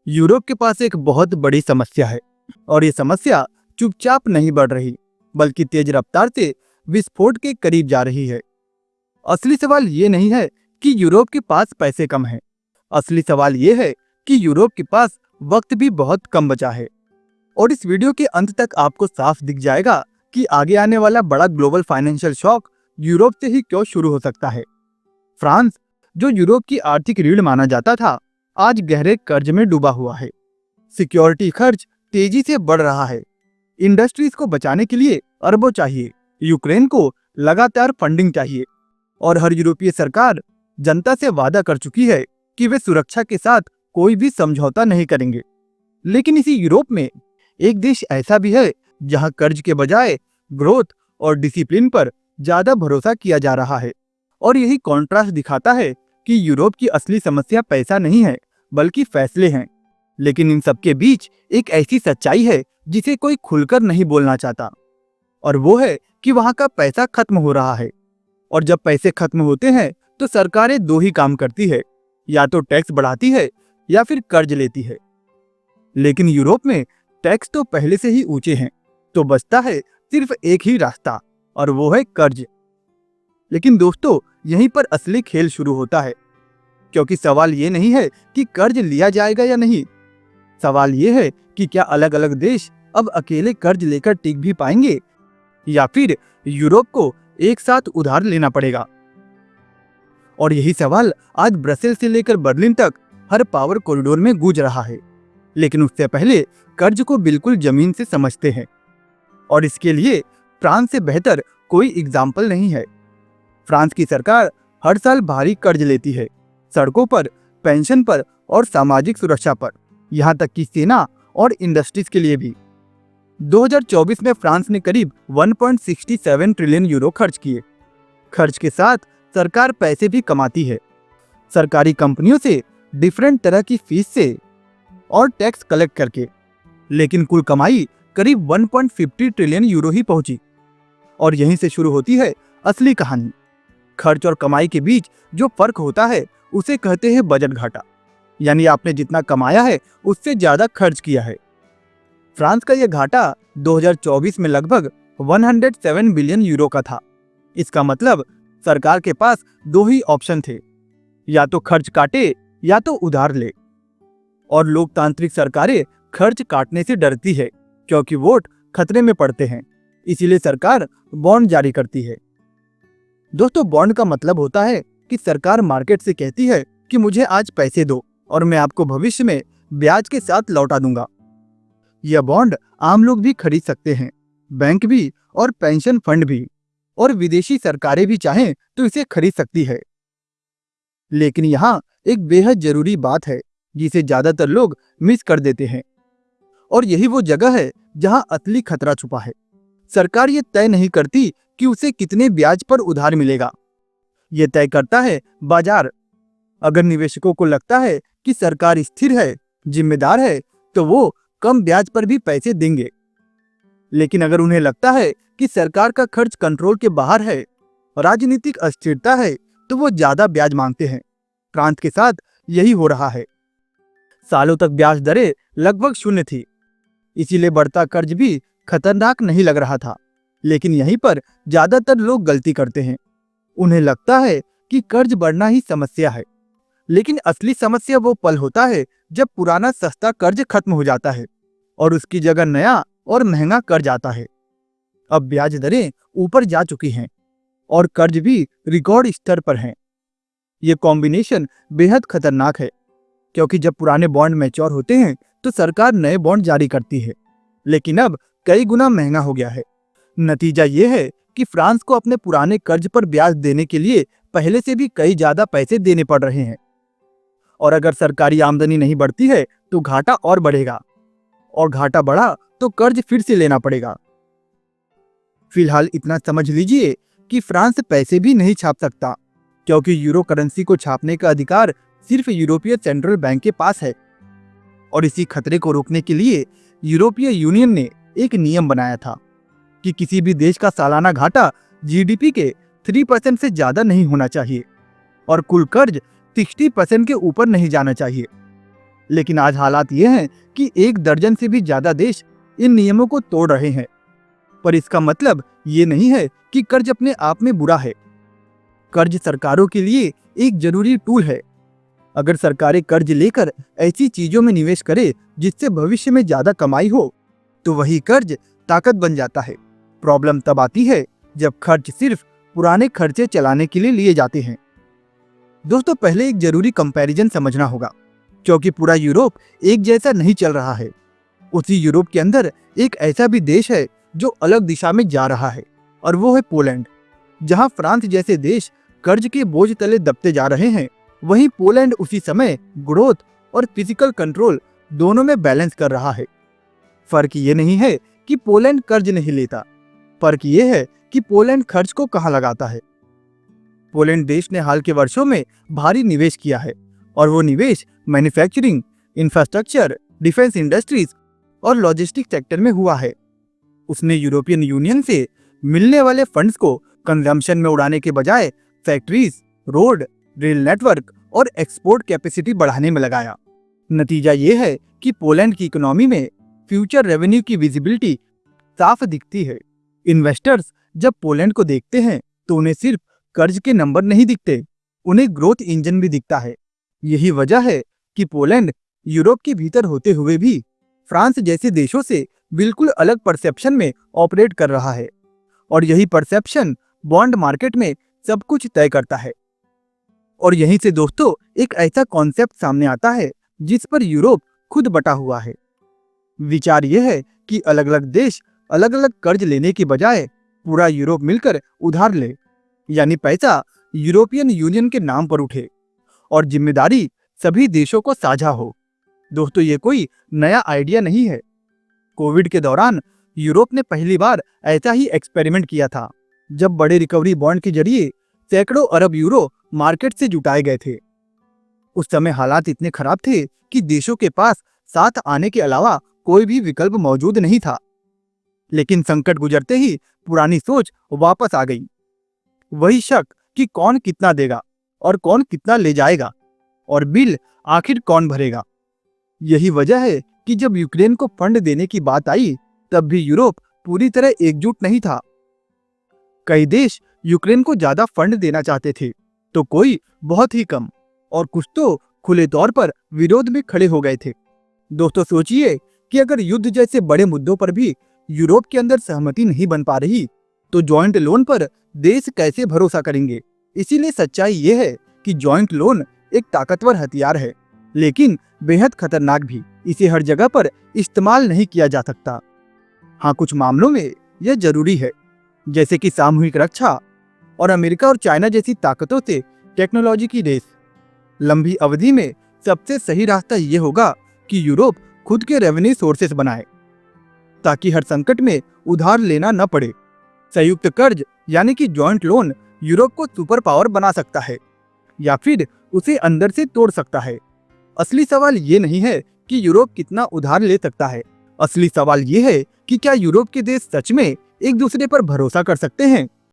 Europe के पास एक बहुत बड़ी समस्या है और ये समस्या चुपचाप नहीं बढ़ रही, बल्कि तेज रफ्तार से विस्फोट के करीब जा रही है। असली सवाल ये नहीं है कि यूरोप के पास पैसे कम हैं। असली सवाल ये है कि यूरोप के पास वक्त भी बहुत कम बचा है। और इस वीडियो के अंत तक आपको साफ दिख जाएगा कि आगे आने वाला बड़ा ग्लोबल फाइनेंशियल शॉक यूरोप से ही क्यों शुरू हो सकता है। फ्रांस, जो यूरोप की आर्थिक रीढ़ माना जाता था, आज गहरे कर्ज में डूबा हुआ है। सिक्योरिटी खर्च तेजी से बढ़ रहा है। इंडस्ट्रीज को बचाने के लिए अरबों चाहिए। यूक्रेन को लगातार फंडिंग चाहिए और हर यूरोपीय सरकार जनता से वादा कर चुकी है कि वे सुरक्षा के साथ कोई भी समझौता नहीं करेंगे। लेकिन इसी यूरोप में एक देश ऐसा भी है जहां कर्ज के बजाय ग्रोथ और डिसिप्लिन पर ज्यादा भरोसा किया जा रहा है। और यही कॉन्ट्रास्ट दिखाता है कि यूरोप की असली समस्या पैसा नहीं है, बल्कि फैसले हैं। लेकिन इन सबके बीच एक ऐसी सच्चाई है जिसे कोई खुलकर नहीं बोलना चाहता, और वो है कि वहां का पैसा खत्म हो रहा है। और जब पैसे खत्म होते हैं तो सरकारें दो ही काम करती है, या तो टैक्स बढ़ाती है या फिर कर्ज लेती है। लेकिन यूरोप में टैक्स तो पहले से ही ऊंचे हैं, तो बचता है सिर्फ एक ही रास्ता, और वो है कर्ज। लेकिन दोस्तों, यहीं पर असली खेल शुरू होता है, क्योंकि सवाल ये नहीं है कि कर्ज लिया जाएगा या नहीं। सवाल ये है कि क्या अलग अलग देश अब अकेले कर्ज लेकर टिक भी पाएंगे, या फिर यूरोप को एक साथ उधार लेना पड़ेगा। और यही सवाल आज ब्रसेल से लेकर बर्लिन तक हर पावर कॉरिडोर में गूंज रहा है। लेकिन उससे पहले कर्ज को बिल्कुल जमीन से समझते हैं, और इसके लिए फ्रांस से बेहतर कोई एग्जाम्पल नहीं है। फ्रांस की सरकार हर साल भारी कर्ज लेती है, सड़कों पर, पेंशन पर और सामाजिक सुरक्षा पर, यहाँ तक कि सेना और इंडस्ट्रीज के लिए भी। 2024 में फ्रांस ने करीब 1.67 ट्रिलियन यूरो खर्च किए। खर्च के साथ सरकार पैसे भी कमाती है, सरकारी कंपनियों से, डिफरेंट तरह की फीस से और टैक्स कलेक्ट करके। लेकिन कुल कमाई करीब 1.50 ट्रिलियन यूरो ही पहुंची। और यहीं से शुरू होती है असली कहानी। खर्च और कमाई के बीच जो फर्क होता है उसे कहते हैं बजट घाटा, यानी आपने जितना कमाया है उससे ज्यादा खर्च किया है। फ्रांस का यह घाटा 2024 में लगभग 107 बिलियन यूरो का था। इसका मतलब सरकार के पास दो ही ऑप्शन थे, या तो खर्च काटे या तो उधार ले। और लोकतांत्रिक सरकारें खर्च काटने से डरती है, क्योंकि वोट खतरे में पड़ते हैं। इसीलिए सरकार बॉन्ड जारी करती है। दोस्तों, बॉन्ड का मतलब होता है कि सरकार मार्केट से कहती है कि मुझे आज पैसे दो और मैं आपको भविष्य में ब्याज के साथ लौटा दूंगा। यह बॉन्ड आम लोग भी खरीद सकते हैं, बैंक भी और पेंशन फंड भी, और विदेशी सरकारें भी चाहें तो इसे खरीद सकती है। लेकिन यहाँ एक बेहद जरूरी बात है जिसे ज्यादातर लोग मिस कर देते हैं, और यही वो जगह है जहाँ असली खतरा छुपा है। सरकार ये तय नहीं करती कि उसे कितने ब्याज पर उधार मिलेगा, ये तय करता है बाजार। अगर निवेशकों को लगता है कि सरकार स्थिर है, जिम्मेदार है, तो वो कम ब्याज पर भी पैसे देंगे। लेकिन अगर उन्हें लगता है कि सरकार का खर्च कंट्रोल के बाहर है, राजनीतिक अस्थिरता है, तो वो ज्यादा ब्याज मांगते हैं। फ्रांस के साथ यही हो रहा है। सालों तक ब्याज दरें लगभग शून्य थी, इसीलिए बढ़ता कर्ज भी खतरनाक नहीं लग रहा था। लेकिन यहीं पर ज्यादातर लोग गलती करते हैं। उन्हें लगता है कि कर्ज बढ़ना ही समस्या है, लेकिन असली समस्या वो पल होता है जब पुराना सस्ता कर्ज खत्म हो जाता है और उसकी जगह नया और महंगा कर्ज आता है। अब ब्याज दरें ऊपर जा चुकी हैं और कर्ज भी रिकॉर्ड स्तर पर हैं। ये कॉम्बिनेशन बेहद खतरनाक है, क्योंकि जब पुराने बॉन्ड मैच्योर होते हैं तो सरकार नए बॉन्ड जारी करती है, लेकिन अब कई गुना महंगा हो गया है। नतीजा ये है कि फ्रांस को अपने पुराने कर्ज पर ब्याज देने के लिए पहले से भी कई ज्यादा पैसे देने पड़ रहे हैं। और अगर सरकारी आमदनी नहीं बढ़ती है तो घाटा और बढ़ेगा, और घाटा बढ़ा तो कर्ज फिर से लेना पड़ेगा। फिलहाल इतना समझ लीजिए कि फ्रांस पैसे भी नहीं छाप सकता, क्योंकि यूरो करेंसी को छापने का अधिकार सिर्फ यूरोपीय सेंट्रल बैंक के पास है। और इसी खतरे को रोकने के लिए यूरोपीय यूनियन ने एक नियम बनाया था कि किसी भी देश का सालाना घाटा जीडीपी के 3% से ज्यादा नहीं होना चाहिए और कुल कर्ज 60% के ऊपर नहीं जाना चाहिए। लेकिन आज हालात ये हैं कि 1 दर्जन से भी ज्यादा देश इन नियमों को तोड़ रहे हैं। पर इसका मतलब ये नहीं है कि कर्ज अपने आप में बुरा है। कर्ज सरकारों के लिए एक जरूरी टूल है। अगर सरकारें कर्ज लेकर ऐसी चीजों में निवेश करे जिससे भविष्य में ज्यादा कमाई हो, तो वही कर्ज ताकत बन जाता है। प्रॉब्लम तब आती है जब खर्च सिर्फ पुराने खर्चे चलाने के लिए लिए जाते हैं। दोस्तों, पहले एक जरूरी कंपैरिजन समझना होगा, क्योंकि पूरा यूरोप एक जैसा नहीं चल रहा है। उसी यूरोप के अंदर एक ऐसा भी देश है जो अलग दिशा में जा रहा है, और वो है पोलैंड। जहां फ्रांस जैसे देश कर्ज के बोझ तले दबते जा रहे हैं, वहीं पोलैंड उसी समय ग्रोथ और फिजिकल कंट्रोल दोनों में बैलेंस कर रहा है। फर्क ये नहीं है कि पोलैंड कर्ज नहीं लेता, फर्क ये है कि पोलैंड खर्च को कहां लगाता है। पोलैंड देश ने हाल के वर्षों में भारी निवेश किया है, और वो निवेश मैन्युफैक्चरिंग, इंफ्रास्ट्रक्चर, डिफेंस इंडस्ट्रीज और लॉजिस्टिक सेक्टर में हुआ है। उसने यूरोपियन यूनियन से मिलने वाले फंड्स को कंजम्पशन में उड़ाने के बजाय फैक्ट्रीज, रोड, रेल नेटवर्क और एक्सपोर्ट कैपेसिटी बढ़ाने में लगाया। नतीजा ये है कि पोलैंड की इकोनॉमी में फ्यूचर रेवेन्यू की विजिबिलिटी साफ दिखती है। इन्वेस्टर्स जब पोलैंड को देखते हैं तो उन्हें सिर्फ कर्ज के नंबर नहीं दिखते, उन्हें ग्रोथ इंजन भी दिखता है। यही वजह है कि पोलैंड यूरोप के भीतर होते हुए भी फ्रांस जैसे देशों से बिल्कुल अलग परसेप्शन में ऑपरेट कर रहा है, और यही परसेप्शन बॉन्ड मार्केट में सब कुछ तय करता है। और यहीं से दोस्तों एक ऐसा कॉन्सेप्ट सामने आता है जिस पर यूरोप खुद बटा हुआ है। विचार यह है कि अलग अलग देश अलग अलग कर्ज लेने की बजाय पूरा यूरोप मिलकर उधार ले, यानी पैसा यूरोपियन यूनियन के नाम पर उठे और जिम्मेदारी सभी देशों को साझा हो। दोस्तों, ये कोई नया आइडिया नहीं है। कोविड के दौरान यूरोप ने पहली बार ऐसा ही एक्सपेरिमेंट किया था, जब बड़े रिकवरी बॉन्ड के जरिए सैकड़ों अरब यूरो मार्केट से जुटाए गए थे। उस समय हालात इतने खराब थे कि देशों के पास साथ आने के अलावा कोई भी विकल्प मौजूद नहीं था। लेकिन संकट गुजरते ही पुरानी सोच वापस आ गई। वही शक कि कौन कितना देगा और कौन कितना ले जाएगा, और बिल आखिर कौन भरेगा। यही वजह है कि जब यूक्रेन को फंड देने की बात आई, तब भी यूरोप पूरी तरह एकजुट नहीं था। कई देश यूक्रेन को ज्यादा फंड देना चाहते थे, तो कोई बहुत ही कम, और कुछ तो खुले तौर पर विरोध में खड़े हो गए थे। दोस्तों, सोचिए कि अगर युद्ध जैसे बड़े मुद्दों पर भी यूरोप के अंदर सहमति नहीं बन पा रही, तो जॉइंट लोन पर देश कैसे भरोसा करेंगे। इसीलिए सच्चाई यह है कि जॉइंट लोन एक ताकतवर हथियार है, लेकिन बेहद खतरनाक भी। इसे हर जगह पर इस्तेमाल नहीं किया जा सकता। हाँ, कुछ मामलों में यह जरूरी है, जैसे कि सामूहिक रक्षा और अमेरिका और चाइना जैसी ताकतों से टेक्नोलॉजी की रेस। लंबी अवधि में सबसे सही रास्ता यह होगा कि यूरोप खुद के रेवेन्यू सोर्सेस बनाए, ताकि हर संकट में उधार लेना न पड़े। संयुक्त कर्ज यानी कि जॉइंट लोन यूरोप को सुपर पावर बना सकता है, या फिर उसे अंदर से तोड़ सकता है। असली सवाल ये नहीं है कि यूरोप कितना उधार ले सकता है। असली सवाल ये है कि क्या यूरोप के देश सच में एक दूसरे पर भरोसा कर सकते हैं।